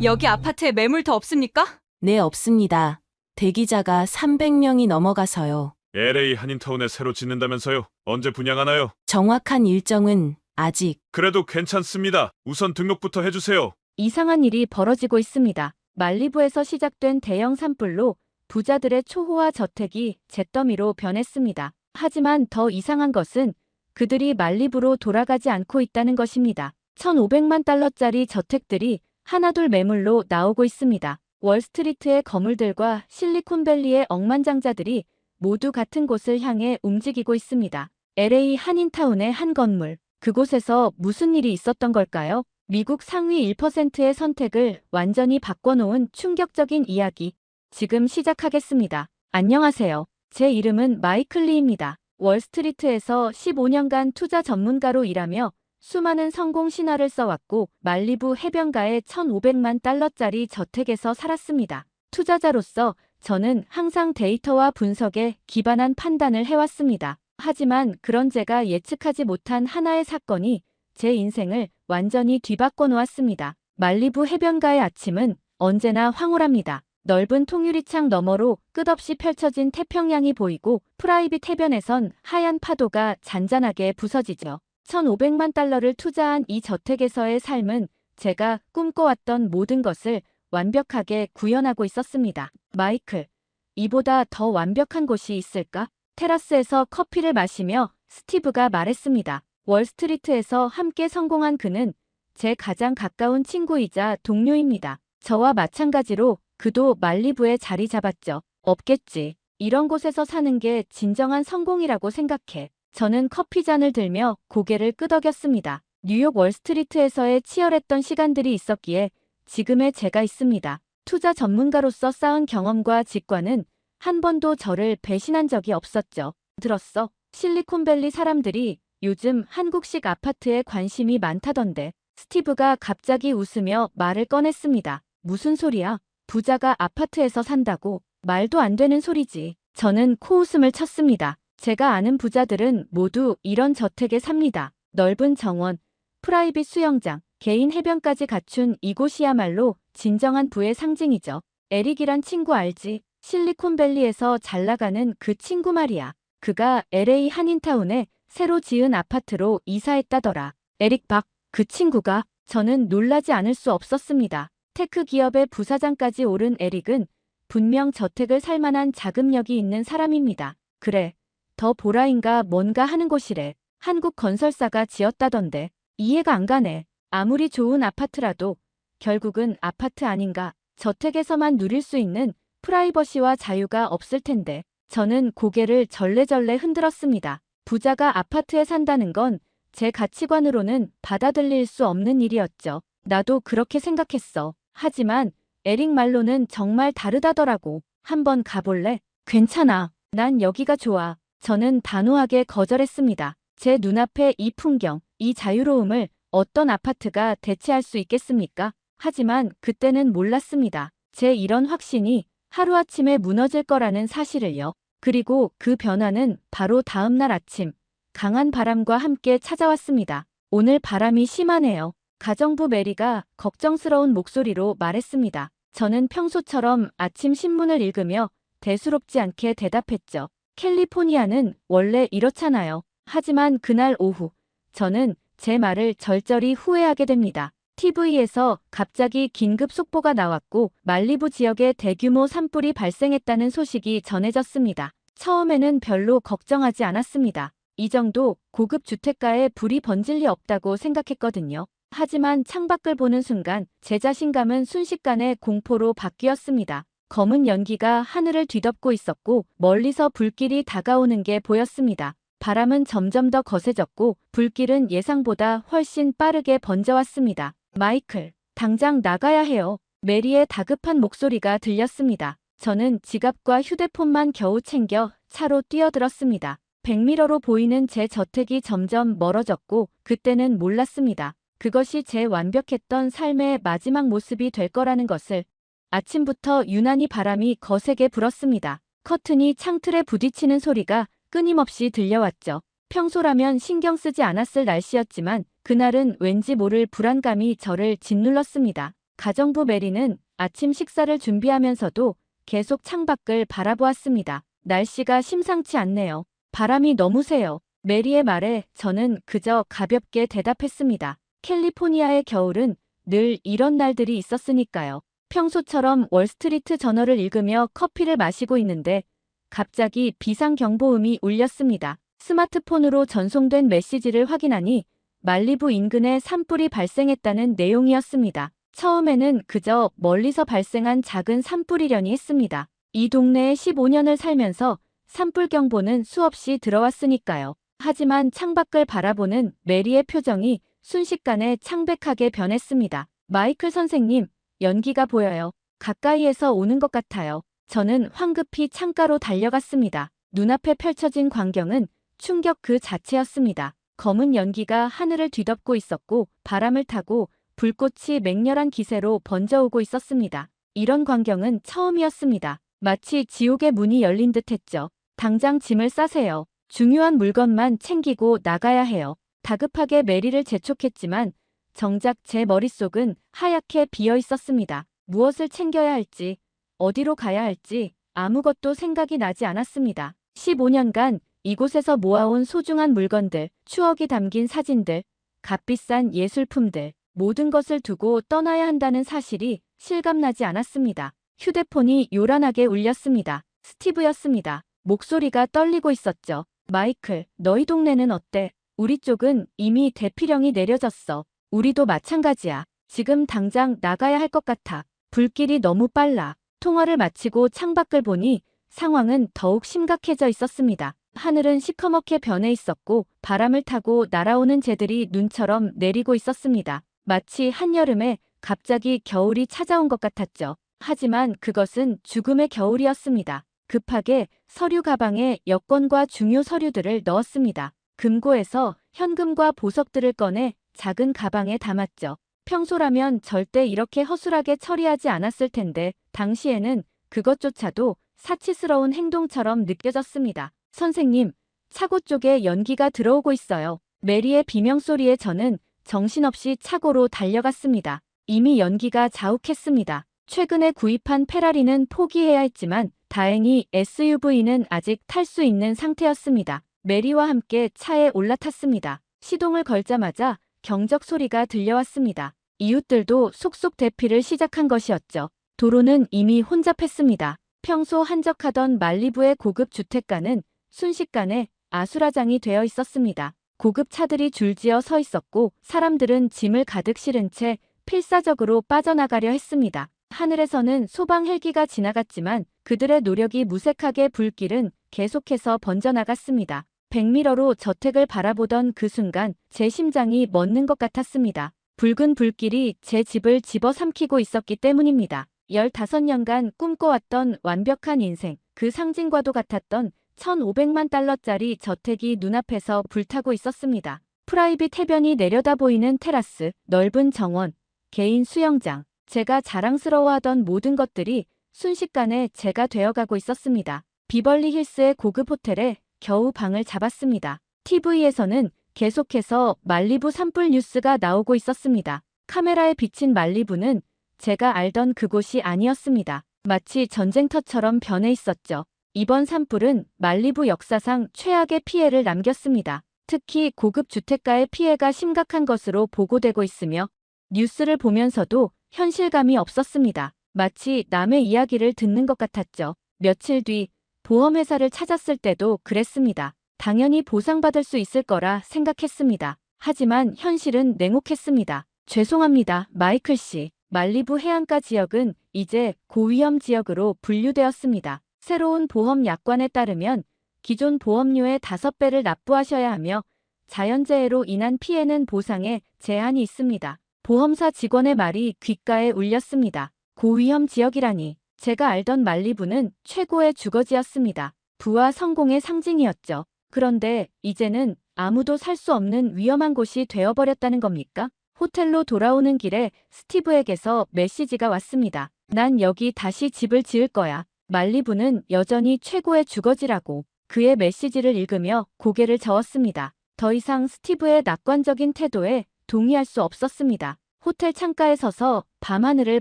여기 아파트에 매물 더 없습니까? 네, 없습니다. 대기자가 300명이 넘어가서요. LA 한인타운에 새로 짓는다면서요? 언제 분양하나요? 정확한 일정은 아직. 그래도 괜찮습니다. 우선 등록부터 해주세요. 이상한 일이 벌어지고 있습니다. 말리부에서 시작된 대형 산불로 부자들의 초호화 저택이 잿더미로 변했습니다. 하지만 더 이상한 것은 그들이 말리부로 돌아가지 않고 있다는 것입니다. 1,500만 달러짜리 저택들이 하나둘 매물로 나오고 있습니다. 월스트리트의 거물들과 실리콘밸리의 억만장자들이 모두 같은 곳을 향해 움직이고 있습니다. LA 한인타운의 한 건물. 그곳에서 무슨 일이 있었던 걸까요? 미국 상위 1%의 선택을 완전히 바꿔놓은 충격적인 이야기. 지금 시작하겠습니다. 안녕하세요. 제 이름은 마이클 리입니다. 월스트리트에서 15년간 투자 전문가로 일하며 수많은 성공 신화를 써왔고 말리부 해변가의 1,500만 달러짜리 저택에서 살았습니다. 투자자로서 저는 항상 데이터와 분석에 기반한 판단을 해왔습니다. 하지만 그런 제가 예측하지 못한 하나의 사건이 제 인생을 완전히 뒤바꿔 놓았습니다. 말리부 해변가의 아침은 언제나 황홀합니다. 넓은 통유리창 너머로 끝없이 펼쳐진 태평양이 보이고 프라이빗 해변에선 하얀 파도가 잔잔하게 부서지죠. 1,500만 달러를 투자한 이 저택에서의 삶은 제가 꿈꿔왔던 모든 것을 완벽하게 구현하고 있었습니다. 마이클, 이보다 더 완벽한 곳이 있을까? 테라스에서 커피를 마시며 스티브가 말했습니다. 월스트리트에서 함께 성공한 그는 제 가장 가까운 친구이자 동료입니다. 저와 마찬가지로 그도 말리부에 자리 잡았죠. 없겠지. 이런 곳에서 사는 게 진정한 성공이라고 생각해. 저는 커피잔을 들며 고개를 끄덕였습니다. 뉴욕 월스트리트에서의 치열했던 시간들이 있었기에 지금의 제가 있습니다. 투자 전문가로서 쌓은 경험과 직관은 한 번도 저를 배신한 적이 없었죠. 들었어? 실리콘밸리 사람들이 요즘 한국식 아파트에 관심이 많다던데. 스티브가 갑자기 웃으며 말을 꺼냈습니다. 무슨 소리야? 부자가 아파트에서 산다고? 말도 안 되는 소리지. 저는 코웃음을 쳤습니다. 제가 아는 부자들은 모두 이런 저택에 삽니다. 넓은 정원, 프라이빗 수영장, 개인 해변까지 갖춘 이곳이야말로 진정한 부의 상징이죠. 에릭이란 친구 알지? 실리콘밸리에서 잘 나가는 그 친구 말이야. 그가 LA 한인타운에 새로 지은 아파트로 이사했다더라. 에릭 박, 그 친구가. 저는 놀라지 않을 수 없었습니다. 테크 기업의 부사장까지 오른 에릭은 분명 저택을 살 만한 자금력이 있는 사람입니다. 그래, 더 보라인가 뭔가 하는 곳이래. 한국 건설사가 지었다던데. 이해가 안 가네. 아무리 좋은 아파트라도 결국은 아파트 아닌가. 저택에서만 누릴 수 있는 프라이버시와 자유가 없을 텐데. 저는 고개를 절레절레 흔들었습니다. 부자가 아파트에 산다는 건 제 가치관으로는 받아들일 수 없는 일이었죠. 나도 그렇게 생각했어. 하지만 에릭 말로는 정말 다르다더라고. 한번 가볼래? 괜찮아. 난 여기가 좋아. 저는 단호하게 거절했습니다. 제 눈앞에 이 풍경, 이 자유로움을 어떤 아파트가 대체할 수 있겠습니까? 하지만 그때는 몰랐습니다. 제 이런 확신이 하루아침에 무너질 거라는 사실을요. 그리고 그 변화는 바로 다음 날 아침, 강한 바람과 함께 찾아왔습니다. 오늘 바람이 심하네요. 가정부 메리가 걱정스러운 목소리로 말했습니다. 저는 평소처럼 아침 신문을 읽으며 대수롭지 않게 대답했죠. 캘리포니아는 원래 이렇잖아요. 하지만 그날 오후, 저는 제 말을 절절히 후회하게 됩니다. TV에서 갑자기 긴급 속보가 나왔고 말리부 지역에 대규모 산불이 발생했다는 소식이 전해졌습니다. 처음에는 별로 걱정하지 않았습니다. 이 정도 고급 주택가에 불이 번질 리 없다고 생각했거든요. 하지만 창밖을 보는 순간 제 자신감은 순식간에 공포로 바뀌었습니다. 검은 연기가 하늘을 뒤덮고 있었고 멀리서 불길이 다가오는 게 보였습니다. 바람은 점점 더 거세졌고 불길은 예상보다 훨씬 빠르게 번져왔습니다. 마이클, 당장 나가야 해요. 메리의 다급한 목소리가 들렸습니다. 저는 지갑과 휴대폰만 겨우 챙겨 차로 뛰어들었습니다. 백미러로 보이는 제 저택이 점점 멀어졌고 그때는 몰랐습니다. 그것이 제 완벽했던 삶의 마지막 모습이 될 거라는 것을. 아침부터 유난히 바람이 거세게 불었습니다. 커튼이 창틀에 부딪히는 소리가 끊임없이 들려왔죠. 평소라면 신경 쓰지 않았을 날씨였지만 그날은 왠지 모를 불안감이 저를 짓눌렀습니다. 가정부 메리는 아침 식사를 준비하면서도 계속 창밖을 바라보았습니다. 날씨가 심상치 않네요. 바람이 너무 세요. 메리의 말에 저는 그저 가볍게 대답했습니다. 캘리포니아의 겨울은 늘 이런 날들이 있었으니까요. 평소처럼 월스트리트 저널을 읽으며 커피를 마시고 있는데 갑자기 비상경보음이 울렸습니다. 스마트폰으로 전송된 메시지를 확인하니 말리부 인근에 산불이 발생했다는 내용이었습니다. 처음에는 그저 멀리서 발생한 작은 산불이려니 했습니다. 이 동네에 15년을 살면서 산불 경보는 수없이 들어왔으니까요. 하지만 창밖을 바라보는 메리의 표정이 순식간에 창백하게 변했습니다. 마이클 선생님, 연기가 보여요. 가까이에서 오는 것 같아요. 저는 황급히 창가로 달려갔습니다. 눈앞에 펼쳐진 광경은 충격 그 자체였습니다. 검은 연기가 하늘을 뒤덮고 있었고 바람을 타고 불꽃이 맹렬한 기세로 번져오고 있었습니다. 이런 광경은 처음이었습니다. 마치 지옥의 문이 열린 듯했죠. 당장 짐을 싸세요. 중요한 물건만 챙기고 나가야 해요. 다급하게 메리를 재촉했지만 정작 제 머릿속은 하얗게 비어 있었습니다. 무엇을 챙겨야 할지, 어디로 가야 할지 아무것도 생각이 나지 않았습니다. 15년간 이곳에서 모아온 소중한 물건들, 추억이 담긴 사진들, 값비싼 예술품들, 모든 것을 두고 떠나야 한다는 사실이 실감나지 않았습니다. 휴대폰이 요란하게 울렸습니다. 스티브였습니다. 목소리가 떨리고 있었죠. 마이클, 너희 동네는 어때? 우리 쪽은 이미 대피령이 내려졌어. 우리도 마찬가지야. 지금 당장 나가야 할 것 같아. 불길이 너무 빨라. 통화를 마치고 창밖을 보니 상황은 더욱 심각해져 있었습니다. 하늘은 시커멓게 변해 있었고 바람을 타고 날아오는 재들이 눈처럼 내리고 있었습니다. 마치 한여름에 갑자기 겨울이 찾아온 것 같았죠. 하지만 그것은 죽음의 겨울이었습니다. 급하게 서류 가방에 여권과 중요 서류들을 넣었습니다. 금고에서 현금과 보석들을 꺼내 작은 가방에 담았죠. 평소라면 절대 이렇게 허술하게 처리하지 않았을 텐데 당시에는 그것조차도 사치스러운 행동처럼 느껴졌습니다. 선생님, 차고 쪽에 연기가 들어오고 있어요. 메리의 비명소리에 저는 정신없이 차고로 달려갔습니다. 이미 연기가 자욱했습니다. 최근에 구입한 페라리는 포기해야 했지만 다행히 SUV는 아직 탈 수 있는 상태였습니다. 메리와 함께 차에 올라탔습니다. 시동을 걸자마자 경적 소리가 들려왔습니다. 이웃들도 속속 대피를 시작한 것이었죠. 도로는 이미 혼잡했습니다. 평소 한적하던 말리부의 고급 주택가는 순식간에 아수라장이 되어 있었습니다. 고급 차들이 줄지어 서 있었고 사람들은 짐을 가득 실은 채 필사적으로 빠져나가려 했습니다. 하늘에서는 소방 헬기가 지나갔지만 그들의 노력이 무색하게 불길은 계속해서 번져나갔습니다. 백미러로 저택을 바라보던 그 순간 제 심장이 멎는 것 같았습니다. 붉은 불길이 제 집을 집어삼키고 있었기 때문입니다. 15년간 꿈꿔왔던 완벽한 인생, 그 상징과도 같았던 1,500만 달러짜리 저택이 눈앞에서 불타고 있었습니다. 프라이빗 해변이 내려다 보이는 테라스, 넓은 정원, 개인 수영장, 제가 자랑스러워하던 모든 것들이 순식간에 제가 되어가고 있었습니다. 비벌리 힐스의 고급 호텔에 겨우 방을 잡았습니다. TV에서는 계속해서 말리부 산불 뉴스가 나오고 있었습니다. 카메라에 비친 말리부는 제가 알던 그곳이 아니었습니다. 마치 전쟁터처럼 변해 있었죠. 이번 산불은 말리부 역사상 최악의 피해를 남겼습니다. 특히 고급 주택가의 피해가 심각한 것으로 보고되고 있으며 뉴스를 보면서도 현실감이 없었습니다. 마치 남의 이야기를 듣는 것 같았죠. 며칠 뒤 보험회사를 찾았을 때도 그랬습니다. 당연히 보상받을 수 있을 거라 생각했습니다. 하지만 현실은 냉혹했습니다. 죄송합니다, 마이클 씨. 말리부 해안가 지역은 이제 고위험 지역으로 분류되었습니다. 새로운 보험 약관에 따르면 기존 보험료의 5배를 납부하셔야 하며 자연재해로 인한 피해는 보상에 제한이 있습니다. 보험사 직원의 말이 귓가에 울렸습니다. 고위험 지역이라니. 제가 알던 말리부는 최고의 주거지였습니다. 부와 성공의 상징이었죠. 그런데 이제는 아무도 살 수 없는 위험한 곳이 되어버렸다는 겁니까? 호텔로 돌아오는 길에 스티브에게서 메시지가 왔습니다. 난 여기 다시 집을 지을 거야. 말리부는 여전히 최고의 주거지라고. 그의 메시지를 읽으며 고개를 저었습니다. 더 이상 스티브의 낙관적인 태도에 동의할 수 없었습니다. 호텔 창가에 서서 밤하늘을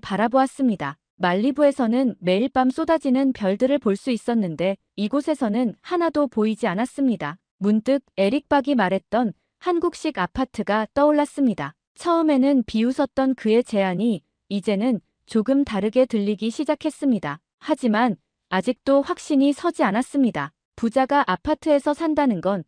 바라보았습니다. 말리부에서는 매일 밤 쏟아지는 별들을 볼 수 있었는데 이곳에서는 하나도 보이지 않았습니다. 문득 에릭 박이 말했던 한국식 아파트가 떠올랐습니다. 처음에는 비웃었던 그의 제안이 이제는 조금 다르게 들리기 시작했습니다. 하지만 아직도 확신이 서지 않았습니다. 부자가 아파트에서 산다는 건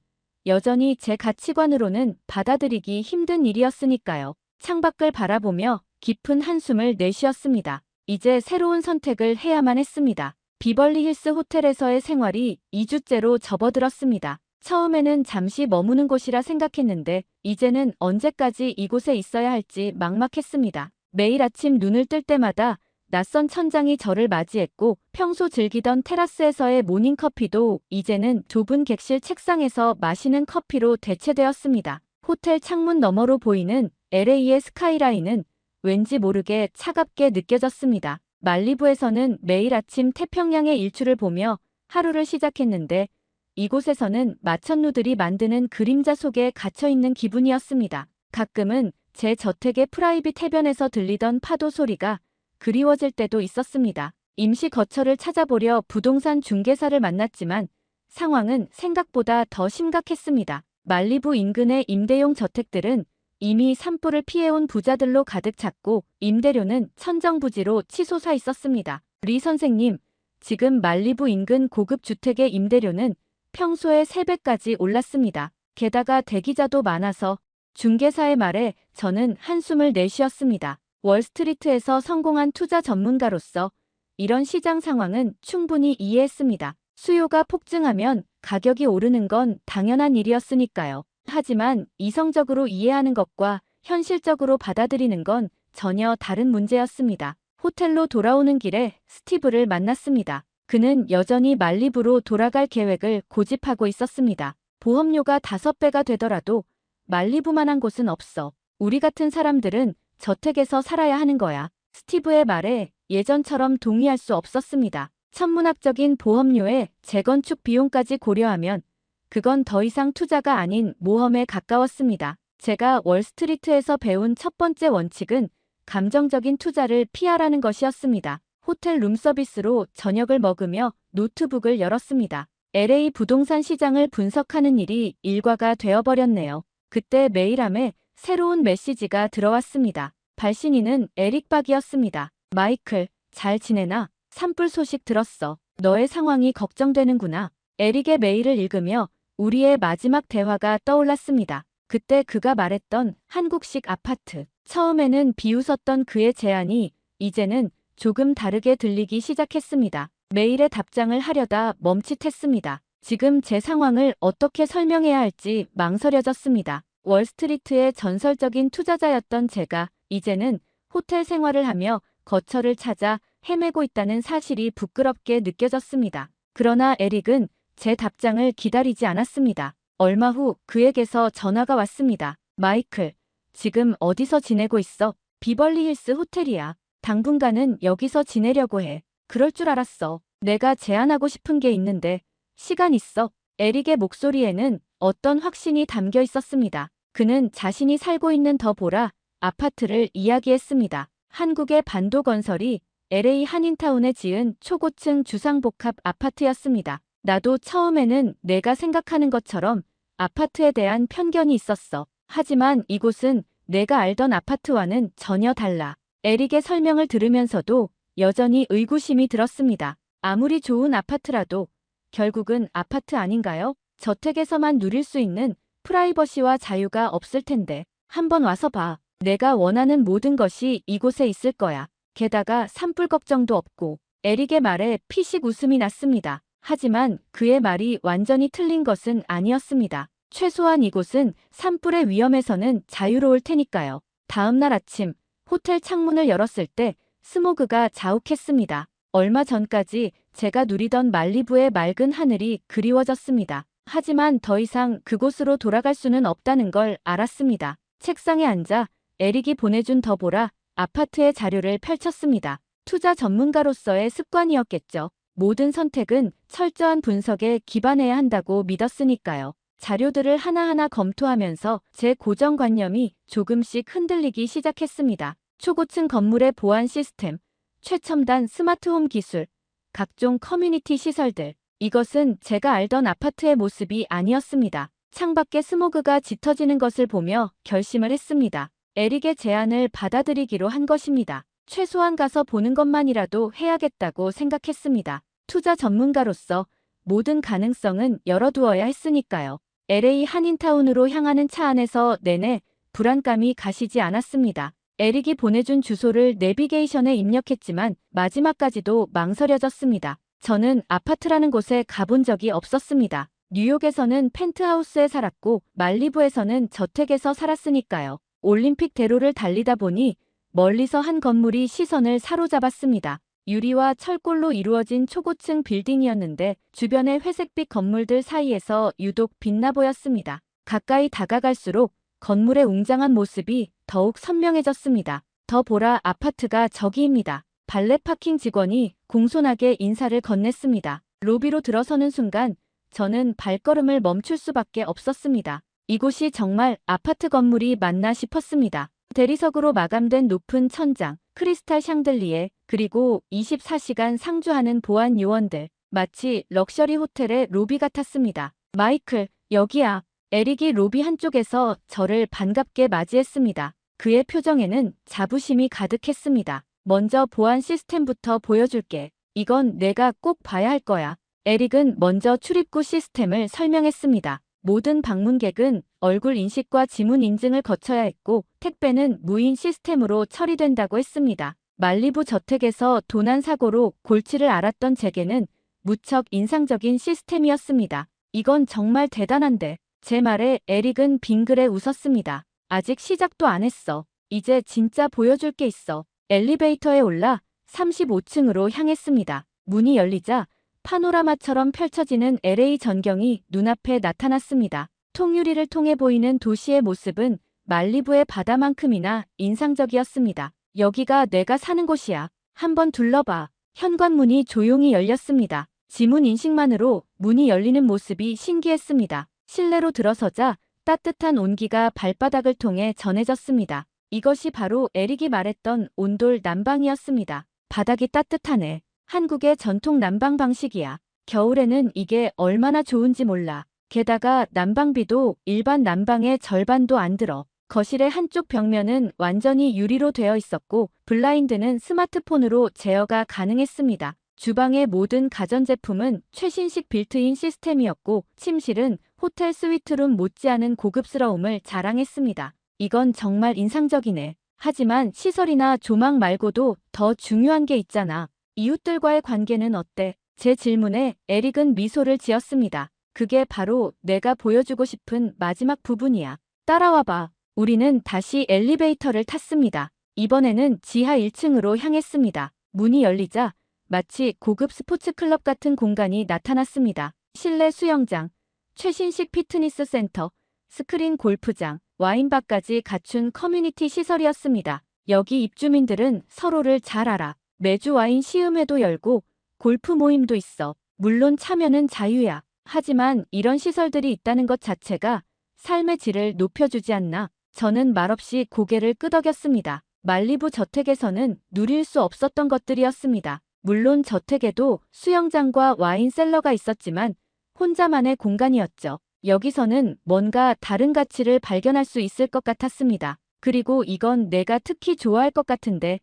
여전히 제 가치관으로는 받아들이기 힘든 일이었으니까요. 창밖을 바라보며 깊은 한숨을 내쉬었습니다. 이제 새로운 선택을 해야만 했습니다. 비벌리 힐스 호텔에서의 생활이 2주째로 접어들었습니다. 처음에는 잠시 머무는 곳이라 생각했는데 이제는 언제까지 이곳에 있어야 할지 막막했습니다. 매일 아침 눈을 뜰 때마다 낯선 천장이 저를 맞이했고 평소 즐기던 테라스에서의 모닝커피도 이제는 좁은 객실 책상에서 마시는 커피로 대체되었습니다. 호텔 창문 너머로 보이는 LA의 스카이라인은 왠지 모르게 차갑게 느껴졌습니다. 말리부에서는 매일 아침 태평양의 일출을 보며 하루를 시작했는데 이곳에서는 마천루들이 만드는 그림자 속에 갇혀있는 기분이었습니다. 가끔은 제 저택의 프라이빗 해변에서 들리던 파도 소리가 그리워질 때도 있었습니다. 임시 거처를 찾아보려 부동산 중개사를 만났지만 상황은 생각보다 더 심각했습니다. 말리부 인근의 임대용 저택들은 이미 산불을 피해온 부자들로 가득 찼고 임대료는 천정부지로 치솟아 있었습니다. 리 선생님, 지금 말리부 인근 고급 주택의 임대료는 평소의 3배까지 올랐습니다. 게다가 대기자도 많아서 중개사의 말에 저는 한숨을 내쉬었습니다. 월스트리트에서 성공한 투자 전문가로서 이런 시장 상황은 충분히 이해했습니다. 수요가 폭증하면 가격이 오르는 건 당연한 일이었으니까요. 하지만 이성적으로 이해하는 것과 현실적으로 받아들이는 건 전혀 다른 문제였습니다. 호텔로 돌아오는 길에 스티브를 만났습니다. 그는 여전히 말리부로 돌아갈 계획을 고집하고 있었습니다. 보험료가 5배가 되더라도 말리부만한 곳은 없어. 우리 같은 사람들은 저택에서 살아야 하는 거야. 스티브의 말에 예전처럼 동의할 수 없었습니다. 천문학적인 보험료에 재건축 비용까지 고려하면 그건 더 이상 투자가 아닌 모험에 가까웠습니다. 제가 월스트리트에서 배운 첫 번째 원칙은 감정적인 투자를 피하라는 것이었습니다. 호텔 룸서비스로 저녁을 먹으며 노트북을 열었습니다. LA 부동산 시장을 분석하는 일이 일과가 되어버렸네요. 그때 메일함에 새로운 메시지가 들어왔습니다. 발신인은 에릭 박이었습니다. 마이클, 잘 지내나? 산불 소식 들었어. 너의 상황이 걱정되는구나. 에릭의 메일을 읽으며 우리의 마지막 대화가 떠올랐습니다. 그때 그가 말했던 한국식 아파트. 처음에는 비웃었던 그의 제안이 이제는 조금 다르게 들리기 시작했습니다. 메일에 답장을 하려다 멈칫했습니다. 지금 제 상황을 어떻게 설명해야 할지 망설여졌습니다. 월스트리트의 전설적인 투자자였던 제가 이제는 호텔 생활을 하며 거처를 찾아 헤매고 있다는 사실이 부끄럽게 느껴졌습니다. 그러나 에릭은 제 답장을 기다리지 않았습니다. 얼마 후 그에게서 전화가 왔습니다. 마이클, 지금 어디서 지내고 있어? 비벌리 힐스 호텔이야. 당분간은 여기서 지내려고 해. 그럴 줄 알았어. 내가 제안하고 싶은 게 있는데 시간 있어? 에릭의 목소리에는 어떤 확신이 담겨 있었습니다. 그는 자신이 살고 있는 더 보라 아파트를 이야기했습니다. 한국의 반도건설이 LA 한인타운에 지은 초고층 주상복합 아파트였습니다. 나도 처음에는 내가 생각하는 것처럼 아파트에 대한 편견이 있었어. 하지만 이곳은 내가 알던 아파트와는 전혀 달라. 에릭의 설명을 들으면서도 여전히 의구심이 들었습니다. 아무리 좋은 아파트라도 결국은 아파트 아닌가요? 저택에서만 누릴 수 있는 프라이버시와 자유가 없을 텐데. 한번 와서 봐. 내가 원하는 모든 것이 이곳에 있을 거야. 게다가 산불 걱정도 없고. 에릭의 말에 피식 웃음이 났습니다. 하지만 그의 말이 완전히 틀린 것은 아니었습니다. 최소한 이곳은 산불의 위험에서는 자유로울 테니까요. 다음 날 아침 호텔 창문을 열었을 때 스모그가 자욱했습니다. 얼마 전까지 제가 누리던 말리부의 맑은 하늘이 그리워졌습니다. 하지만 더 이상 그곳으로 돌아갈 수는 없다는 걸 알았습니다. 책상에 앉아 에릭이 보내준 더 보라 아파트의 자료를 펼쳤습니다. 투자 전문가로서의 습관이었겠죠. 모든 선택은 철저한 분석에 기반해야 한다고 믿었으니까요. 자료들을 하나하나 검토하면서 제 고정관념이 조금씩 흔들리기 시작했습니다. 초고층 건물의 보안 시스템, 최첨단 스마트홈 기술, 각종 커뮤니티 시설들. 이것은 제가 알던 아파트의 모습이 아니었습니다. 창밖에 스모그가 짙어지는 것을 보며 결심을 했습니다. 에릭의 제안을 받아들이기로 한 것입니다. 최소한 가서 보는 것만이라도 해야겠다고 생각했습니다. 투자 전문가로서 모든 가능성은 열어두어야 했으니까요. LA 한인타운으로 향하는 차 안에서 내내 불안감이 가시지 않았습니다. 에릭이 보내준 주소를 내비게이션에 입력했지만 마지막까지도 망설여졌습니다. 저는 아파트라는 곳에 가본 적이 없었습니다. 뉴욕에서는 펜트하우스에 살았고 말리부에서는 저택에서 살았으니까요. 올림픽 대로를 달리다 보니 멀리서 한 건물이 시선을 사로잡았습니다. 유리와 철골로 이루어진 초고층 빌딩이었는데 주변의 회색빛 건물들 사이에서 유독 빛나 보였습니다. 가까이 다가갈수록 건물의 웅장한 모습이 더욱 선명해졌습니다. 더 보라, 아파트가 저기입니다. 발렛 파킹 직원이 공손하게 인사를 건넸습니다. 로비로 들어서는 순간 저는 발걸음을 멈출 수밖에 없었습니다. 이곳이 정말 아파트 건물이 맞나 싶었습니다. 대리석으로 마감된 높은 천장, 크리스탈 샹들리에, 그리고 24시간 상주하는 보안 요원들. 마치 럭셔리 호텔의 로비 같았습니다. 마이클, 여기야. 에릭이 로비 한쪽에서 저를 반갑게 맞이했습니다. 그의 표정에는 자부심이 가득했습니다. 먼저 보안 시스템부터 보여줄게. 이건 내가 꼭 봐야 할 거야. 에릭은 먼저 출입구 시스템을 설명했습니다. 모든 방문객은 얼굴 인식과 지문 인증을 거쳐야 했고 택배는 무인 시스템으로 처리된다고 했습니다. 말리부 저택에서 도난 사고로 골치를 앓았던 제게는 무척 인상적인 시스템이었습니다. 이건 정말 대단한데. 제 말에 에릭은 빙그레 웃었습니다. 아직 시작도 안 했어. 이제 진짜 보여줄 게 있어. 엘리베이터에 올라 35층으로 향했습니다. 문이 열리자 파노라마처럼 펼쳐지는 LA 전경이 눈앞에 나타났습니다. 통유리를 통해 보이는 도시의 모습은 말리부의 바다만큼이나 인상적이었습니다. 여기가 내가 사는 곳이야. 한번 둘러봐. 현관문이 조용히 열렸습니다. 지문 인식만으로 문이 열리는 모습이 신기했습니다. 실내로 들어서자 따뜻한 온기가 발바닥을 통해 전해졌습니다. 이것이 바로 에릭이 말했던 온돌 난방이었습니다. 바닥이 따뜻하네. 한국의 전통 난방 방식이야. 겨울에는 이게 얼마나 좋은지 몰라. 게다가 난방비도 일반 난방의 절반도 안 들어. 거실의 한쪽 벽면은 완전히 유리로 되어 있었고 블라인드는 스마트폰으로 제어가 가능했습니다. 주방의 모든 가전제품은 최신식 빌트인 시스템이었고 침실은 호텔 스위트룸 못지않은 고급스러움을 자랑했습니다. 이건 정말 인상적이네. 하지만 시설이나 조망 말고도 더 중요한 게 있잖아. 이웃들과의 관계는 어때? 제 질문에 에릭은 미소를 지었습니다. 그게 바로 내가 보여주고 싶은 마지막 부분이야. 따라와봐. 우리는 다시 엘리베이터를 탔습니다. 이번에는 지하 1층으로 향했습니다. 문이 열리자 마치 고급 스포츠클럽 같은 공간이 나타났습니다. 실내 수영장, 최신식 피트니스 센터, 스크린 골프장, 와인바까지 갖춘 커뮤니티 시설이었습니다. 여기 입주민들은 서로를 잘 알아. 매주 와인 시음회도 열고 골프 모임도 있어. 물론 참여는 자유야. 하지만 이런 시설들이 있다는 것 자체가 삶의 질을 높여주지 않나. 저는 말없이 고개를 끄덕였습니다. 말리부 저택에서는 누릴 수 없었던 것들이었습니다. 물론 저택에도 수영장과 와인 셀러가 있었지만 혼자만의 공간이었죠. 여기서는 뭔가 다른 가치를 발견할 수 있을 것 같았습니다. 그리고 이건 내가 특히 좋아할 것 같은데.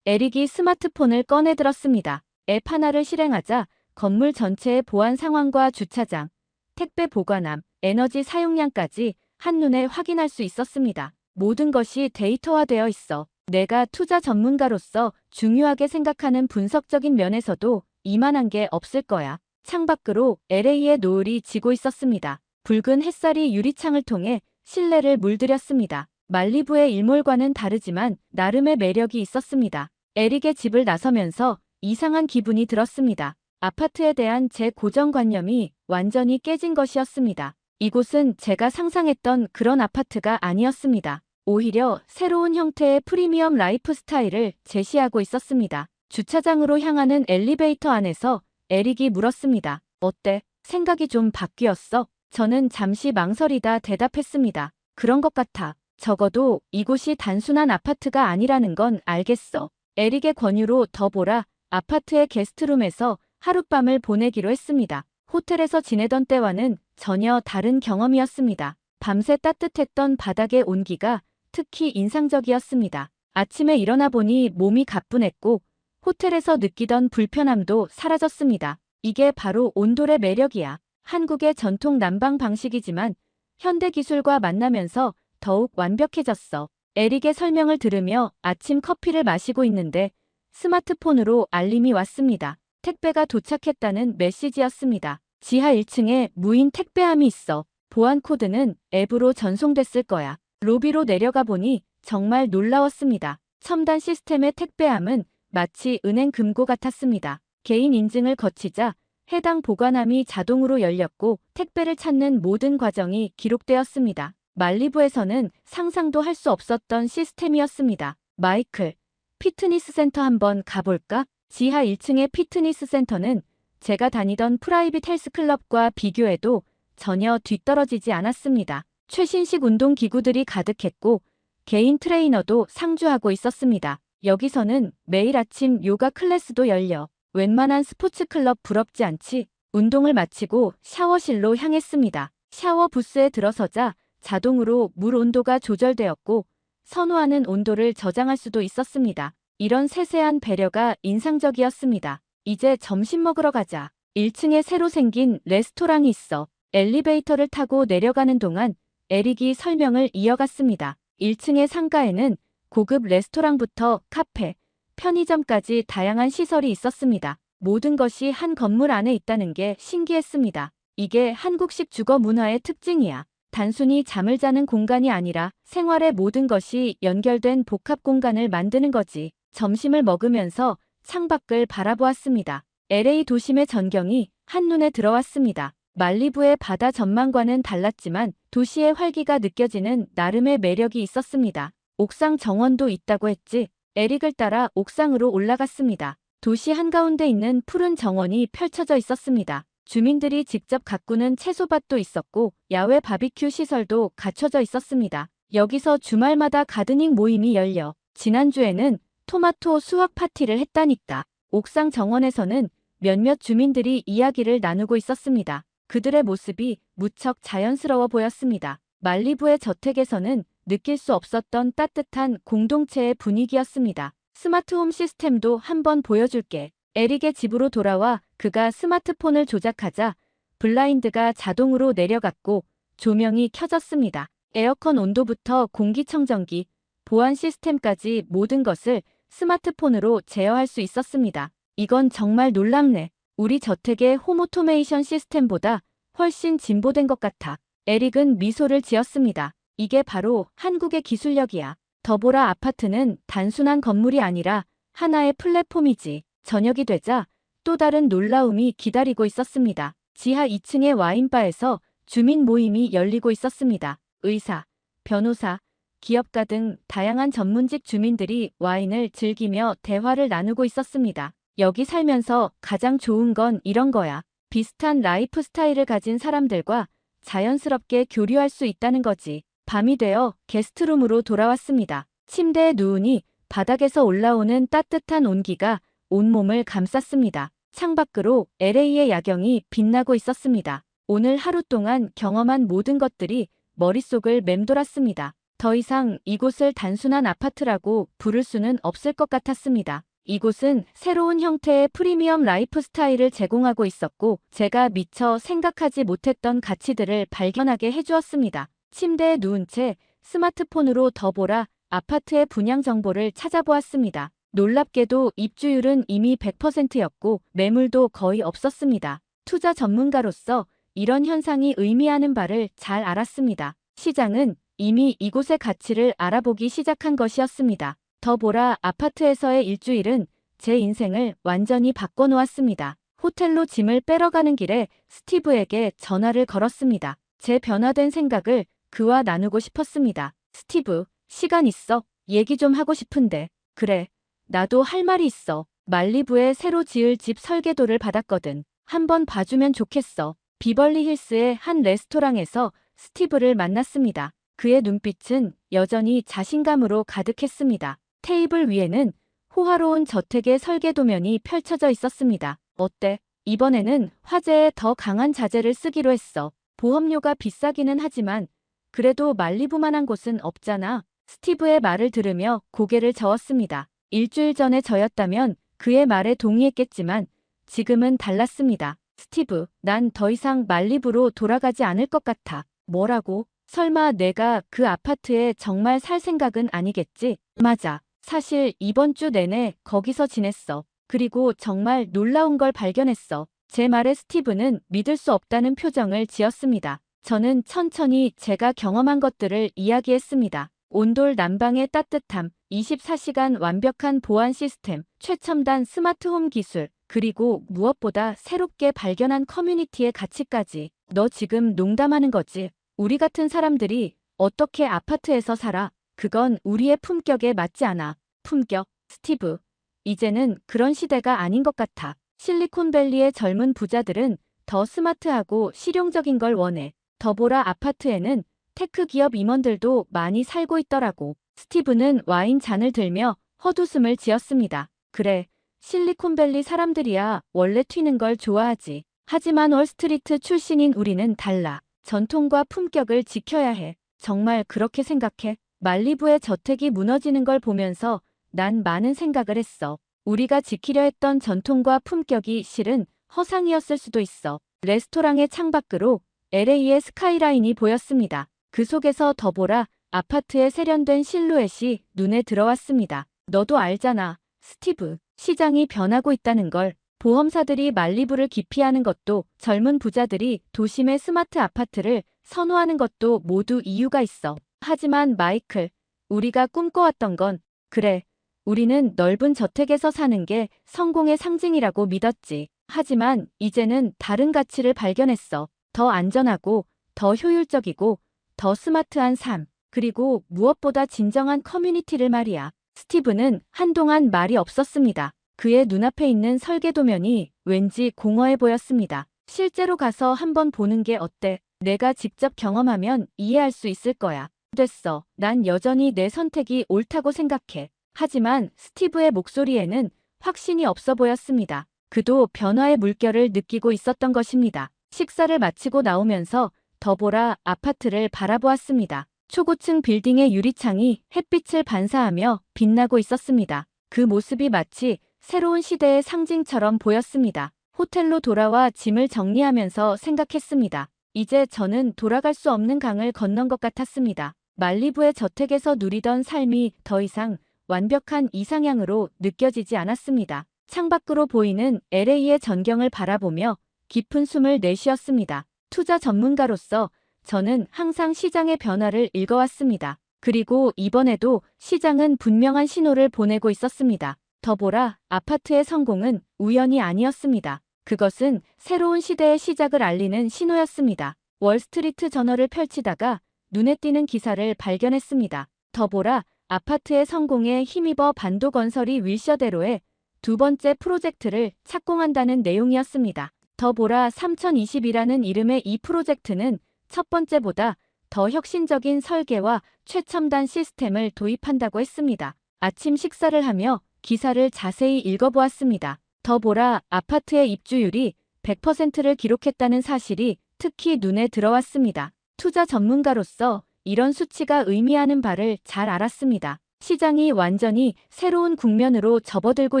에릭이 스마트폰을 꺼내 들었습니다. 앱 하나를 실행하자 건물 전체의 보안 상황과 주차장, 택배 보관함, 에너지 사용량까지 한눈에 확인할 수 있었습니다. 모든 것이 데이터화되어 있어. 내가 투자 전문가로서 중요하게 생각하는 분석적인 면에서도 이만한 게 없을 거야. 창밖으로 LA의 노을이 지고 있었습니다. 붉은 햇살이 유리창을 통해 실내를 물들였습니다. 말리부의 일몰과는 다르지만 나름의 매력이 있었습니다. 에릭의 집을 나서면서 이상한 기분이 들었습니다. 아파트에 대한 제 고정관념이 완전히 깨진 것이었습니다. 이곳은 제가 상상했던 그런 아파트가 아니었습니다. 오히려 새로운 형태의 프리미엄 라이프 스타일을 제시하고 있었습니다. 주차장으로 향하는 엘리베이터 안에서 에릭이 물었습니다. 어때? 생각이 좀 바뀌었어? 저는 잠시 망설이다 대답했습니다. 그런 것 같아. 적어도 이곳이 단순한 아파트가 아니라는 건 알겠어. 에릭의 권유로 더보라 아파트의 게스트룸에서 하룻밤을 보내기로 했습니다. 호텔에서 지내던 때와는 전혀 다른 경험이었습니다. 밤새 따뜻했던 바닥의 온기가 특히 인상적이었습니다. 아침에 일어나 보니 몸이 가뿐했고 호텔에서 느끼던 불편함도 사라졌습니다. 이게 바로 온돌의 매력이야. 한국의 전통 난방 방식이지만 현대 기술과 만나면서 더욱 완벽해졌어. 에릭의 설명을 들으며 아침 커피를 마시고 있는데 스마트폰으로 알림이 왔습니다. 택배가 도착했다는 메시지였습니다. 지하 1층에 무인 택배함이 있어. 보안 코드는 앱으로 전송됐을 거야. 로비로 내려가 보니 정말 놀라웠습니다. 첨단 시스템의 택배함은 마치 은행 금고 같았습니다. 개인 인증을 거치자 해당 보관함이 자동으로 열렸고 택배를 찾는 모든 과정이 기록되었습니다. 말리부에서는 상상도 할 수 없었던 시스템이었습니다. 마이클, 피트니스 센터 한번 가볼까? 지하 1층의 피트니스 센터는 제가 다니던 프라이빗 헬스클럽과 비교해도 전혀 뒤떨어지지 않았습니다. 최신식 운동기구들이 가득했고 개인 트레이너도 상주하고 있었습니다. 여기서는 매일 아침 요가 클래스도 열려 웬만한 스포츠 클럽 부럽지 않지? 운동을 마치고 샤워실로 향했습니다. 샤워 부스에 들어서자 자동으로 물 온도가 조절되었고 선호하는 온도를 저장할 수도 있었습니다. 이런 세세한 배려가 인상적이었습니다. 이제 점심 먹으러 가자. 1층에 새로 생긴 레스토랑이 있어. 엘리베이터를 타고 내려가는 동안 에릭이 설명을 이어갔습니다. 1층의 상가에는 고급 레스토랑부터 카페, 편의점까지 다양한 시설이 있었습니다. 모든 것이 한 건물 안에 있다는 게 신기했습니다. 이게 한국식 주거 문화의 특징이야. 단순히 잠을 자는 공간이 아니라 생활의 모든 것이 연결된 복합 공간을 만드는 거지. 점심을 먹으면서 창밖을 바라보았습니다. LA 도심의 전경이 한눈에 들어왔습니다. 말리부의 바다 전망과는 달랐지만 도시의 활기가 느껴지는 나름의 매력이 있었습니다. 옥상 정원도 있다고 했지. 에릭을 따라 옥상으로 올라갔습니다. 도시 한가운데 있는 푸른 정원이 펼쳐져 있었습니다. 주민들이 직접 가꾸는 채소밭도 있었고 야외 바비큐 시설도 갖춰져 있었습니다. 여기서 주말마다 가드닝 모임이 열려 지난주에는 토마토 수확 파티를 했다니까. 옥상 정원에서는 몇몇 주민들이 이야기를 나누고 있었습니다. 그들의 모습이 무척 자연스러워 보였습니다. 말리부의 저택에서는 느낄 수 없었던 따뜻한 공동체의 분위기였습니다. 스마트홈 시스템도 한번 보여줄게. 에릭의 집으로 돌아와 그가 스마트폰을 조작하자 블라인드가 자동으로 내려갔고 조명이 켜졌습니다. 에어컨 온도부터 공기청정기, 보안 시스템까지 모든 것을 스마트폰으로 제어할 수 있었습니다. 이건 정말 놀랍네. 우리 저택의 홈오토메이션 시스템보다 훨씬 진보된 것 같아. 에릭은 미소를 지었습니다. 이게 바로 한국의 기술력이야. 더보라 아파트는 단순한 건물이 아니라 하나의 플랫폼이지. 저녁이 되자 또 다른 놀라움이 기다리고 있었습니다. 지하 2층의 와인바에서 주민 모임이 열리고 있었습니다. 의사, 변호사, 기업가 등 다양한 전문직 주민들이 와인을 즐기며 대화를 나누고 있었습니다. 여기 살면서 가장 좋은 건 이런 거야. 비슷한 라이프 스타일을 가진 사람들과 자연스럽게 교류할 수 있다는 거지. 밤이 되어 게스트룸으로 돌아왔습니다. 침대에 누우니 바닥에서 올라오는 따뜻한 온기가 온몸을 감쌌습니다. 창밖으로 LA의 야경이 빛나고 있었습니다. 오늘 하루 동안 경험한 모든 것들이 머릿속을 맴돌았습니다. 더 이상 이곳을 단순한 아파트라고 부를 수는 없을 것 같았습니다. 이곳은 새로운 형태의 프리미엄 라이프 스타일을 제공하고 있었고 제가 미처 생각하지 못했던 가치들을 발견하게 해주었습니다. 침대에 누운 채 스마트폰으로 더보라 아파트의 분양 정보를 찾아보았습니다. 놀랍게도 입주율은 이미 100%였고 매물도 거의 없었습니다. 투자 전문가로서 이런 현상이 의미하는 바를 잘 알았습니다. 시장은 이미 이곳의 가치를 알아보기 시작한 것이었습니다. 더보라 아파트에서의 일주일은 제 인생을 완전히 바꿔놓았습니다. 호텔로 짐을 빼러 가는 길에 스티브에게 전화를 걸었습니다. 제 변화된 생각을 그와 나누고 싶었습니다. 스티브, 시간 있어? 얘기 좀 하고 싶은데. 그래, 나도 할 말이 있어. 말리부에 새로 지을 집 설계도를 받았거든. 한번 봐주면 좋겠어. 비벌리 힐스의 한 레스토랑에서 스티브를 만났습니다. 그의 눈빛은 여전히 자신감으로 가득했습니다. 테이블 위에는 호화로운 저택의 설계 도면이 펼쳐져 있었습니다. 어때? 이번에는 화재에 더 강한 자재를 쓰기로 했어. 보험료가 비싸기는 하지만 그래도 말리부만한 곳은 없잖아. 스티브의 말을 들으며 고개를 저었습니다. 일주일 전에 저였다면 그의 말에 동의했겠지만 지금은 달랐습니다. 스티브, 난 더 이상 말리부로 돌아가지 않을 것 같아. 뭐라고? 설마 내가 그 아파트에 정말 살 생각은 아니겠지? 맞아. 사실 이번 주 내내 거기서 지냈어. 그리고 정말 놀라운 걸 발견했어. 제 말에 스티브는 믿을 수 없다는 표정을 지었습니다. 저는 천천히 제가 경험한 것들을 이야기했습니다. 온돌 난방의 따뜻함, 24시간 완벽한 보안 시스템, 최첨단 스마트홈 기술, 그리고 무엇보다 새롭게 발견한 커뮤니티의 가치까지. 너 지금 농담하는 거지? 우리 같은 사람들이 어떻게 아파트에서 살아? 그건 우리의 품격에 맞지 않아. 품격, 스티브. 이제는 그런 시대가 아닌 것 같아. 실리콘밸리의 젊은 부자들은 더 스마트하고 실용적인 걸 원해. 더보라 아파트에는 테크 기업 임원들도 많이 살고 있더라고. 스티브는 와인 잔을 들며 헛웃음을 지었습니다. 그래, 실리콘밸리 사람들이야 원래 튀는 걸 좋아하지. 하지만 월스트리트 출신인 우리는 달라. 전통과 품격을 지켜야 해. 정말 그렇게 생각해? 말리부의 저택이 무너지는 걸 보면서 난 많은 생각을 했어. 우리가 지키려 했던 전통과 품격이 실은 허상이었을 수도 있어. 레스토랑의 창밖으로 LA의 스카이라인이 보였습니다. 그 속에서 더보라 아파트의 세련된 실루엣이 눈에 들어왔습니다. 너도 알잖아, 스티브. 시장이 변하고 있다는 걸. 보험사들이 말리부를 기피하는 것도, 젊은 부자들이 도심의 스마트 아파트를 선호하는 것도 모두 이유가 있어. 하지만 마이클, 우리가 꿈꿔왔던 건, 그래, 우리는 넓은 저택에서 사는 게 성공의 상징이라고 믿었지. 하지만 이제는 다른 가치를 발견했어. 더 안전하고, 더 효율적이고, 더 스마트한 삶, 그리고 무엇보다 진정한 커뮤니티를 말이야. 스티브는 한동안 말이 없었습니다. 그의 눈앞에 있는 설계도면이 왠지 공허해 보였습니다. 실제로 가서 한번 보는 게 어때? 내가 직접 경험하면 이해할 수 있을 거야. 됐어. 난 여전히 내 선택이 옳다고 생각해. 하지만 스티브의 목소리에는 확신이 없어 보였습니다. 그도 변화의 물결을 느끼고 있었던 것입니다. 식사를 마치고 나오면서 더보라 아파트를 바라보았습니다. 초고층 빌딩의 유리창이 햇빛을 반사하며 빛나고 있었습니다. 그 모습이 마치 새로운 시대의 상징처럼 보였습니다. 호텔로 돌아와 짐을 정리하면서 생각했습니다. 이제 저는 돌아갈 수 없는 강을 건넌 것 같았습니다. 말리부의 저택에서 누리던 삶이 더 이상 완벽한 이상향으로 느껴지지 않았습니다. 창밖으로 보이는 LA의 전경을 바라보며 깊은 숨을 내쉬었습니다. 투자 전문가로서 저는 항상 시장의 변화를 읽어왔습니다. 그리고 이번에도 시장은 분명한 신호를 보내고 있었습니다. 더보라 아파트의 성공은 우연이 아니었습니다. 그것은 새로운 시대의 시작을 알리는 신호였습니다. 월스트리트 저널을 펼치다가 눈에 띄는 기사를 발견했습니다. 더보라 아파트의 성공에 힘입어 반도건설이 윌셔대로의 두 번째 프로젝트를 착공한다는 내용이었습니다. 더보라 3020이라는 이름의 이 프로젝트는 첫 번째보다 더 혁신적인 설계와 최첨단 시스템을 도입한다고 했습니다. 아침 식사를 하며 기사를 자세히 읽어보았습니다. 더보라 아파트의 입주율이 100%를 기록했다는 사실이 특히 눈에 들어왔습니다. 투자 전문가로서 이런 수치가 의미하는 바를 잘 알았습니다. 시장이 완전히 새로운 국면으로 접어들고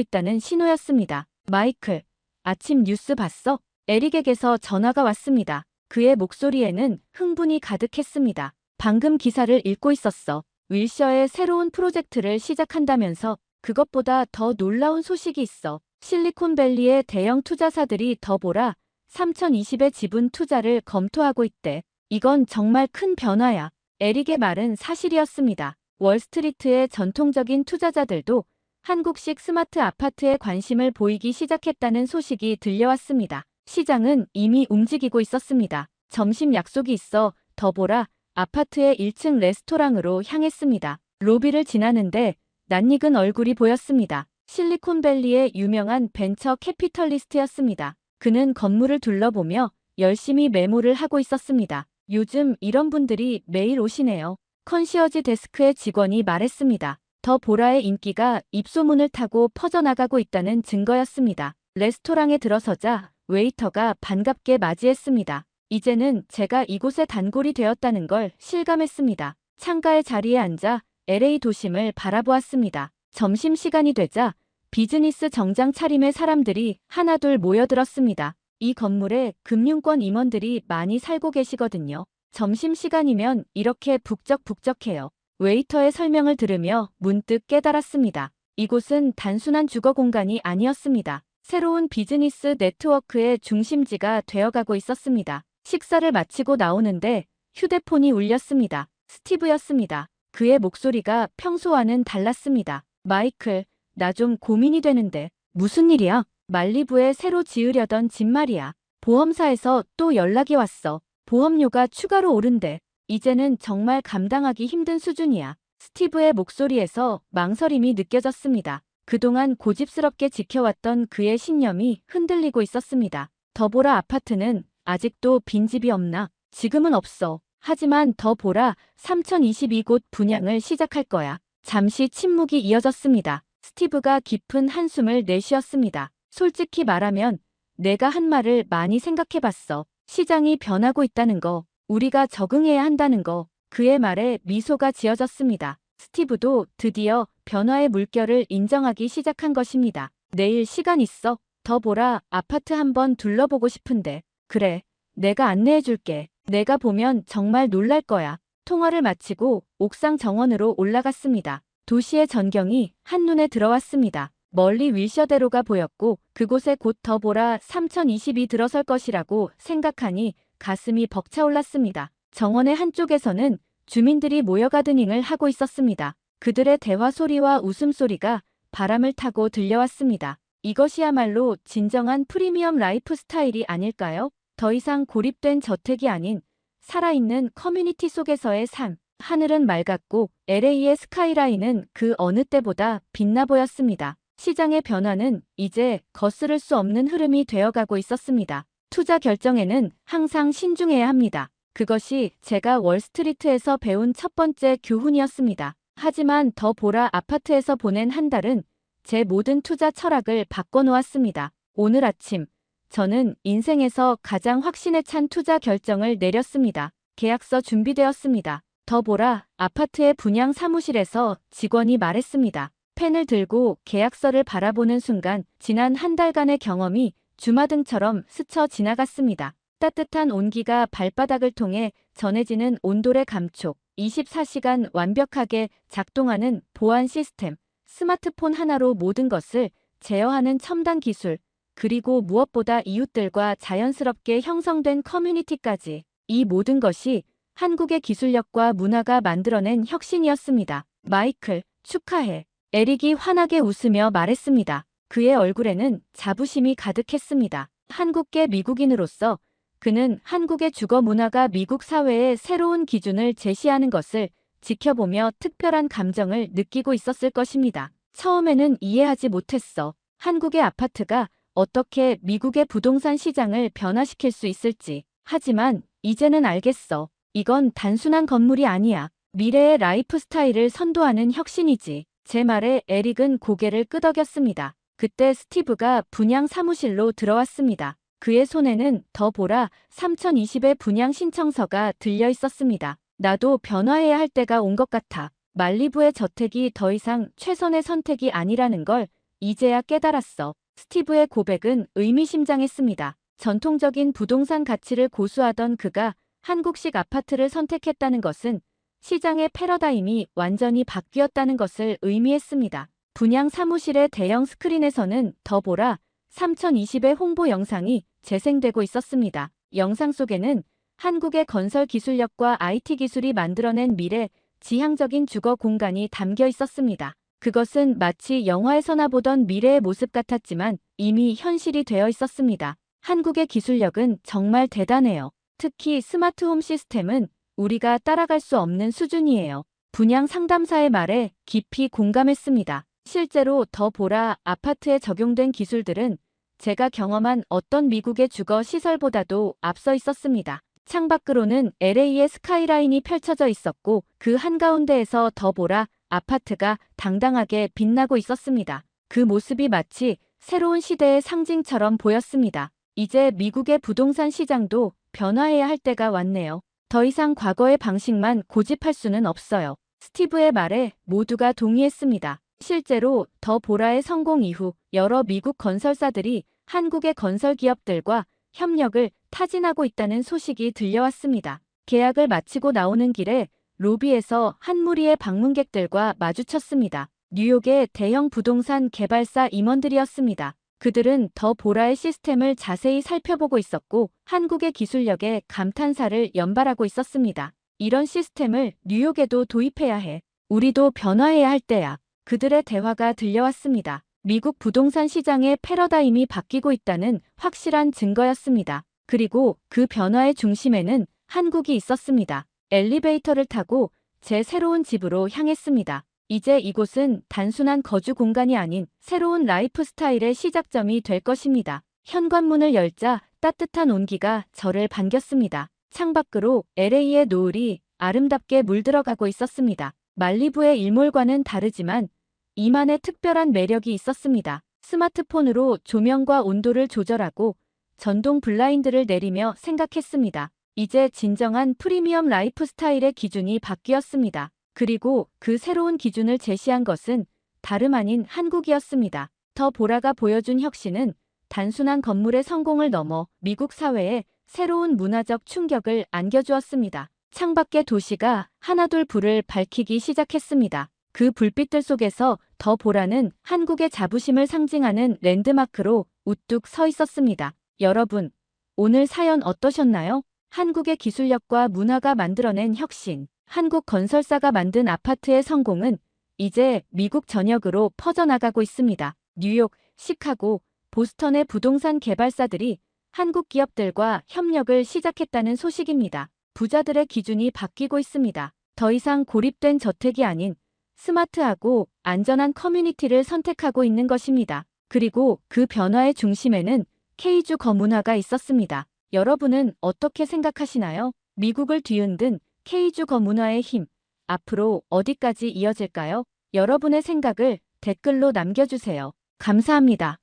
있다는 신호였습니다. 마이클, 아침 뉴스 봤어? 에릭에게서 전화가 왔습니다. 그의 목소리에는 흥분이 가득했습니다. 방금 기사를 읽고 있었어. 윌셔의 새로운 프로젝트를 시작한다면서. 그것보다 더 놀라운 소식이 있어. 실리콘밸리의 대형 투자사들이 더보라 3020의 지분 투자를 검토하고 있대. 이건 정말 큰 변화야. 에릭의 말은 사실이었습니다. 월스트리트의 전통적인 투자자들도 한국식 스마트 아파트에 관심을 보이기 시작했다는 소식이 들려왔습니다. 시장은 이미 움직이고 있었습니다. 점심 약속이 있어 더보라 아파트의 1층 레스토랑으로 향했습니다. 로비를 지나는데 낯익은 얼굴이 보였습니다. 실리콘밸리의 유명한 벤처 캐피털리스트였습니다. 그는 건물을 둘러보며 열심히 메모를 하고 있었습니다. 요즘 이런 분들이 매일 오시네요. 컨시어지 데스크의 직원이 말했습니다. 더 보라의 인기가 입소문을 타고 퍼져나가고 있다는 증거였습니다. 레스토랑에 들어서자 웨이터가 반갑게 맞이했습니다. 이제는 제가 이곳의 단골이 되었다는 걸 실감했습니다. 창가의 자리에 앉아 LA 도심을 바라보았습니다. 점심시간이 되자 비즈니스 정장 차림의 사람들이 하나둘 모여들었습니다. 이 건물에 금융권 임원들이 많이 살고 계시거든요. 점심시간이면 이렇게 북적북적해요. 웨이터의 설명을 들으며 문득 깨달았습니다. 이곳은 단순한 주거 공간이 아니었습니다. 새로운 비즈니스 네트워크의 중심지가 되어가고 있었습니다. 식사를 마치고 나오는데 휴대폰이 울렸습니다. 스티브였습니다. 그의 목소리가 평소와는 달랐습니다. 마이클, 나 좀 고민이 되는데. 무슨 일이야? 말리부에 새로 지으려던 집 말이야. 보험사에서 또 연락이 왔어. 보험료가 추가로 오른대. 이제는 정말 감당하기 힘든 수준이야. 스티브의 목소리에서 망설임이 느껴졌습니다. 그동안 고집스럽게 지켜왔던 그의 신념이 흔들리고 있었습니다. 더 보라 아파트는 아직도 빈집이 없나? 지금은 없어. 하지만 더 보라 3022곳 분양을 시작할 거야. 잠시 침묵이 이어졌습니다. 스티브가 깊은 한숨을 내쉬었습니다. 솔직히 말하면 내가 한 말을 많이 생각해봤어. 시장이 변하고 있다는 거, 우리가 적응해야 한다는 거. 그의 말에 미소가 지어졌습니다. 스티브도 드디어 변화의 물결을 인정하기 시작한 것입니다. 내일 시간 있어? 더 보라 아파트 한번 둘러보고 싶은데. 그래, 내가 안내해줄게. 내가 보면 정말 놀랄 거야. 통화를 마치고 옥상 정원으로 올라갔습니다. 도시의 전경이 한눈에 들어왔습니다. 멀리 윌셔대로가 보였고 그곳에 곧 더 보라 3022 들어설 것이라고 생각하니 가슴이 벅차올랐습니다. 정원의 한쪽에서는 주민들이 모여 가드닝을 하고 있었습니다. 그들의 대화 소리와 웃음소리가 바람을 타고 들려왔습니다. 이것이야말로 진정한 프리미엄 라이프 스타일이 아닐까요? 더 이상 고립된 저택이 아닌 살아있는 커뮤니티 속에서의 삶. 하늘은 맑았고 LA의 스카이라인은 그 어느 때보다 빛나 보였습니다. 시장의 변화는 이제 거스를 수 없는 흐름이 되어가고 있었습니다. 투자 결정에는 항상 신중해야 합니다. 그것이 제가 월스트리트에서 배운 첫 번째 교훈이었습니다. 하지만 더 보라 아파트에서 보낸 한 달은 제 모든 투자 철학을 바꿔놓았습니다. 오늘 아침 저는 인생에서 가장 확신에 찬 투자 결정을 내렸습니다. 계약서 준비되었습니다. 더 보라 아파트의 분양 사무실에서 직원이 말했습니다. 펜을 들고 계약서를 바라보는 순간 지난 한 달간의 경험이 주마등처럼 스쳐 지나갔습니다. 따뜻한 온기가 발바닥을 통해 전해지는 온돌의 감촉, 24시간 완벽하게 작동하는 보안 시스템, 스마트폰 하나로 모든 것을 제어하는 첨단 기술, 그리고 무엇보다 이웃들과 자연스럽게 형성된 커뮤니티까지. 이 모든 것이 한국의 기술력과 문화가 만들어낸 혁신이었습니다. 마이클, 축하해. 에릭이 환하게 웃으며 말했습니다. 그의 얼굴에는 자부심이 가득했습니다. 한국계 미국인으로서 그는 한국의 주거 문화가 미국 사회의 새로운 기준을 제시하는 것을 지켜보며 특별한 감정을 느끼고 있었을 것입니다. 처음에는 이해하지 못했어. 한국의 아파트가 어떻게 미국의 부동산 시장을 변화시킬 수 있을지. 하지만 이제는 알겠어. 이건 단순한 건물이 아니야. 미래의 라이프 스타일을 선도하는 혁신이지. 제 말에 에릭은 고개를 끄덕였습니다. 그때 스티브가 분양 사무실로 들어왔습니다. 그의 손에는 더 보라 3020의 분양 신청서가 들려 있었습니다. 나도 변화해야 할 때가 온 것 같아. 말리부의 저택이 더 이상 최선의 선택이 아니라는 걸 이제야 깨달았어. 스티브의 고백은 의미심장했습니다. 전통적인 부동산 가치를 고수하던 그가 한국식 아파트를 선택했다는 것은 시장의 패러다임이 완전히 바뀌었다는 것을 의미했습니다. 분양 사무실의 대형 스크린에서는 더 보라 3020의 홍보 영상이 재생되고 있었습니다. 영상 속에는 한국의 건설 기술력과 IT 기술이 만들어낸 미래 지향적인 주거 공간이 담겨 있었습니다. 그것은 마치 영화에서나 보던 미래의 모습 같았지만 이미 현실이 되어 있었습니다. 한국의 기술력은 정말 대단해요. 특히 스마트홈 시스템은 우리가 따라갈 수 없는 수준이에요. 분양 상담사의 말에 깊이 공감했습니다. 실제로 더 보라 아파트에 적용된 기술들은 제가 경험한 어떤 미국의 주거 시설보다도 앞서 있었습니다. 창밖으로는 LA의 스카이라인이 펼쳐져 있었고 그 한가운데에서 더 보라 아파트가 당당하게 빛나고 있었습니다. 그 모습이 마치 새로운 시대의 상징처럼 보였습니다. 이제 미국의 부동산 시장도 변화해야 할 때가 왔네요. 더 이상 과거의 방식만 고집할 수는 없어요. 스티브의 말에 모두가 동의했습니다. 실제로 더 보라의 성공 이후 여러 미국 건설사들이 한국의 건설 기업들과 협력을 타진하고 있다는 소식이 들려왔습니다. 계약을 마치고 나오는 길에 로비에서 한 무리의 방문객들과 마주쳤습니다. 뉴욕의 대형 부동산 개발사 임원들이었습니다. 그들은 더 보라의 시스템을 자세히 살펴보고 있었고 한국의 기술력에 감탄사를 연발하고 있었습니다. 이런 시스템을 뉴욕에도 도입해야 해. 우리도 변화해야 할 때야. 그들의 대화가 들려왔습니다. 미국 부동산 시장의 패러다임이 바뀌고 있다는 확실한 증거였습니다. 그리고 그 변화의 중심에는 한국이 있었습니다. 엘리베이터를 타고 제 새로운 집으로 향했습니다. 이제 이곳은 단순한 거주 공간이 아닌 새로운 라이프 스타일의 시작점이 될 것입니다. 현관문을 열자 따뜻한 온기가 저를 반겼습니다. 창밖으로 LA의 노을이 아름답게 물들어가고 있었습니다. 말리부의 일몰과는 다르지만 이만의 특별한 매력이 있었습니다. 스마트폰으로 조명과 온도를 조절하고 전동 블라인드를 내리며 생각했습니다. 이제 진정한 프리미엄 라이프 스타일의 기준이 바뀌었습니다. 그리고 그 새로운 기준을 제시한 것은 다름 아닌 한국이었습니다. 더 보라가 보여준 혁신은 단순한 건물의 성공을 넘어 미국 사회에 새로운 문화적 충격을 안겨주었습니다. 창밖의 도시가 하나둘 불을 밝히기 시작했습니다. 그 불빛들 속에서 더 보라는 한국의 자부심을 상징하는 랜드마크로 우뚝 서 있었습니다. 여러분, 오늘 사연 어떠셨나요? 한국의 기술력과 문화가 만들어낸 혁신, 한국 건설사가 만든 아파트의 성공은 이제 미국 전역으로 퍼져나가고 있습니다. 뉴욕, 시카고, 보스턴의 부동산 개발사들이 한국 기업들과 협력을 시작했다는 소식입니다. 부자들의 기준이 바뀌고 있습니다. 더 이상 고립된 저택이 아닌 스마트하고 안전한 커뮤니티를 선택하고 있는 것입니다. 그리고 그 변화의 중심에는 K주 거문화가 있었습니다. 여러분은 어떻게 생각하시나요? 미국을 뒤흔든 K주 거문화의 힘, 앞으로 어디까지 이어질까요? 여러분의 생각을 댓글로 남겨주세요. 감사합니다.